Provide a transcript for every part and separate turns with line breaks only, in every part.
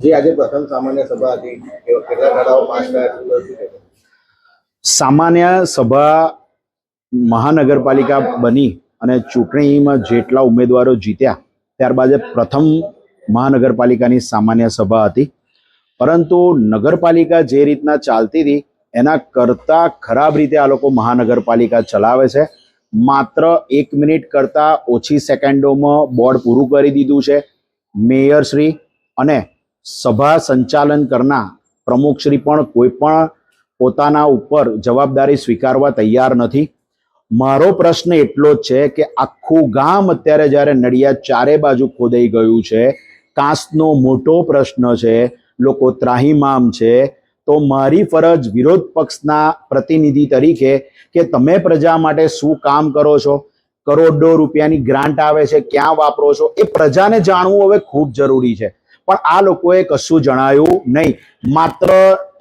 જે આજે પ્રથમ સામાન્ય સભા હતી કેટલા ઠરાવો પાસ થયા?
સામાન્ય સભા મહાનગરપાલિકા બની અને ચૂંટણીમાં જેટલા ઉમેદવારો જીત્યા ત્યારબાદ પ્રથમ મહાનગરપાલિકાની સામાન્ય સભા હતી. પરંતુ નગરપાલિકા જે રીતના ચાલતી હતી એના કરતાં ખરાબ રીતે આ લોકો મહાનગરપાલિકા ચલાવે છે. માત્ર 1 મિનિટ કરતાં ઓછી સેકન્ડોમાં બોર્ડ પૂરું કરી દીધું છે. મેયરશ્રી અને સભા સંચાલન કરનાર પ્રમુખશ્રી પણ કોઈ પણ પોતાના ઉપર જવાબદારી સ્વીકારવા તૈયાર નથી. મારો પ્રશ્ન એટલો જ છે કે આખું ગામ અત્યારે જ્યારે નડિયાદ ચારે બાજુ ખોદાઈ ગયું છે, કાંસનો મોટો પ્રશ્ન છે, લોકો ત્રાહિમામ છે, તો મારી ફરજ વિરોધ પક્ષના પ્રતિનિધિ તરીકે કે તમે પ્રજા માટે શું કામ કરો છો, કરોડો રૂપિયાની ગ્રાન્ટ આવે છે, ક્યાં વાપરો છો, એ પ્રજાને જાણવું હવે ખૂબ જરૂરી છે. પણ આ લોકોએ કશું જણાયું નહીં. માત્ર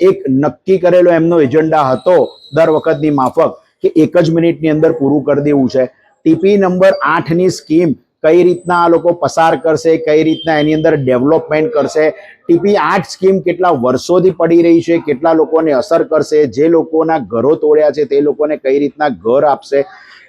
એક નક્કી કરેલો એમનો એજન્ડા હતો દર વખતની માફક કે 1 જ મિનિટની અંદર પૂરું કરી દેવું છે. ટીપી નંબર 8ની સ્કીમ કઈ રીતના આ લોકો પસાર કરશે, કઈ રીતના એની અંદર ડેવલપમેન્ટ કરશે, ટીપી 8 સ્કીમ કેટલા વર્ષોથી પડી રહી છે, કેટલા લોકોને અસર કરશે, જે લોકોના ઘરો તોડ્યા છે તે લોકોને કઈ રીતના ઘર આપશે,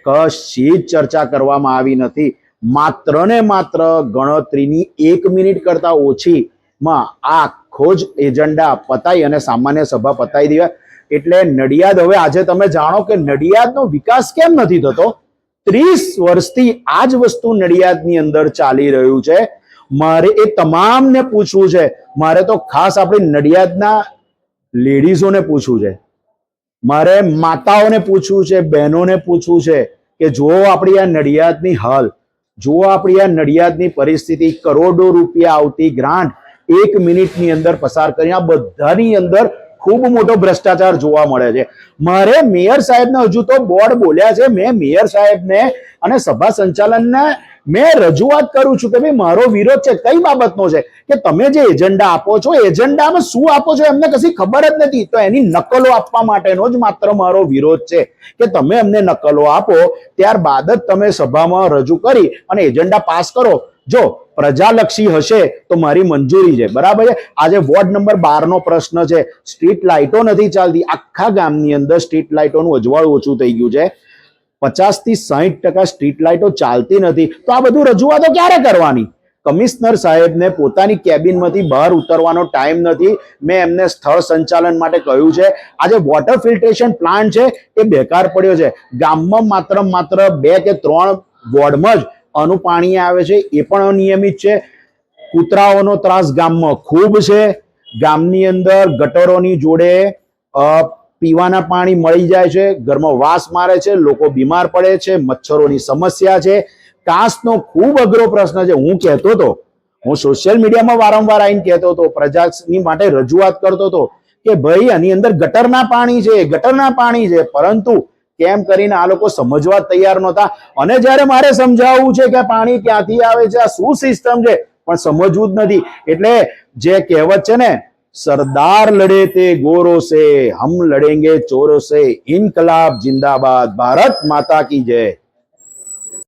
કશી જ ચર્ચા કરવામાં આવી નથી. માત્ર ને માત્ર ગણતરીની 1 મિનિટ કરતા ઓછીમાં આ આખો જ એજન્ડા પતાઈ અને સામાન્ય સભા પતાવી દેવા. એટલે નડિયાદ હવે આજે તમે જાણો કે નડિયાદનો વિકાસ કેમ નથી થતો. 30 વર્ષથી આ જ વસ્તુ નડિયાદની અંદર ચાલી રહ્યું છે. મારે એ તમામને પૂછવું છે, મારે તો ખાસ આપણી નડિયાદના લેડીઝોને પૂછવું છે, મારે માતાઓને પૂછવું છે, બહેનોને પૂછવું છે કે જુઓ આપણી આ નડિયાદની હાલ, જુઓ આપણી આ નડિયાદની પરિસ્થિતિ. કરોડો રૂપિયા આવતી ગ્રાન્ટ 1 મિનિટની અંદર પસાર કરી, આ બધાની અંદર ખૂબ મોટો ભ્રષ્ટાચાર જોવા મળે છે. મારે મેયર સાહેબને હજુ તો બોર્ડ બોલ્યા છે, મેં મેયર સાહેબને અને સભા સંચાલનને મેં રજૂઆત કરું છું કે ભાઈ મારો વિરોધ છે કઈ બાબતનો છે કે તમે જે એજન્ડા આપો છો એજન્ડામાં શું આપો છો એમને કશી ખબર જ નથી. તો એની નકલો આપવા માટેનો જ માત્ર મારો વિરોધ છે કે તમે અમને નકલો આપો, ત્યારબાદ જ તમે સભામાં રજૂ કરી અને એજન્ડા પાસ કરો. જો પ્રજાલક્ષી હશે તો મારી મંજૂરી છે, બરાબર છે. આજે વોર્ડ નંબર 12 નો પ્રશ્ન છે, સ્ટ્રીટ લાઇટો નથી ચાલતી. આખા ગામની અંદર સ્ટ્રીટ લાઇટોનું અજવાળું ઓછું થઈ ગયું છે. 50 થી 60% સ્ટ્રીટ લાઇટો ચાલતી નથી. તો આ બધું રજૂઆતો ક્યારે કરવાની? કમિશનર સાહેબને પોતાની કેબિનમાંથી બહાર ઉતરવાનો ટાઈમ નથી. મેં એમને સ્થળ સંચાલન માટે કહ્યું છે. આજે વોટર ફિલ્ટરેશન પ્લાન્ટ છે એ બેકાર પડ્યો છે. ગામમાં માત્ર 2 કે 3 વોર્ડમાં જ આનું પાણી આવે છે, એ પણ અનિયમિત છે. કૂતરાઓનો ત્રાસ ગામમાં ખૂબ છે. ગામની અંદર ગટરોની જોડે પીવાના પાણી મળી જાય છે, ઘરમાં વાસ મારે છે, લોકો બીમાર પડે છે, મચ્છરોની સમસ્યા છે. કાંસનો ખૂબ અઘરો પ્રશ્ન છે. હું કહેતો હતો, હું સોશિયલ મીડિયામાં વારંવાર આવીને કહેતો હતો, પ્રજાની માટે રજૂઆત કરતો હતો કે ભાઈ આની અંદર ગટરના પાણી છે, ગટરના પાણી છે. પરંતુ કેમ કરીને આ લોકો સમજવા તૈયાર નહોતા. અને જ્યારે મારે સમજાવવું છે કે પાણી ક્યાંથી આવે છે, આ શું સિસ્ટમ છે, પણ સમજવું જ નથી. એટલે જે કહેવત છે ને, સરદાર લડે તે ગોરો સે, હમ લડેંગે ચોરો સે, ઇનકલાબ જિંદાબાદ, ભારત માતા કી જય.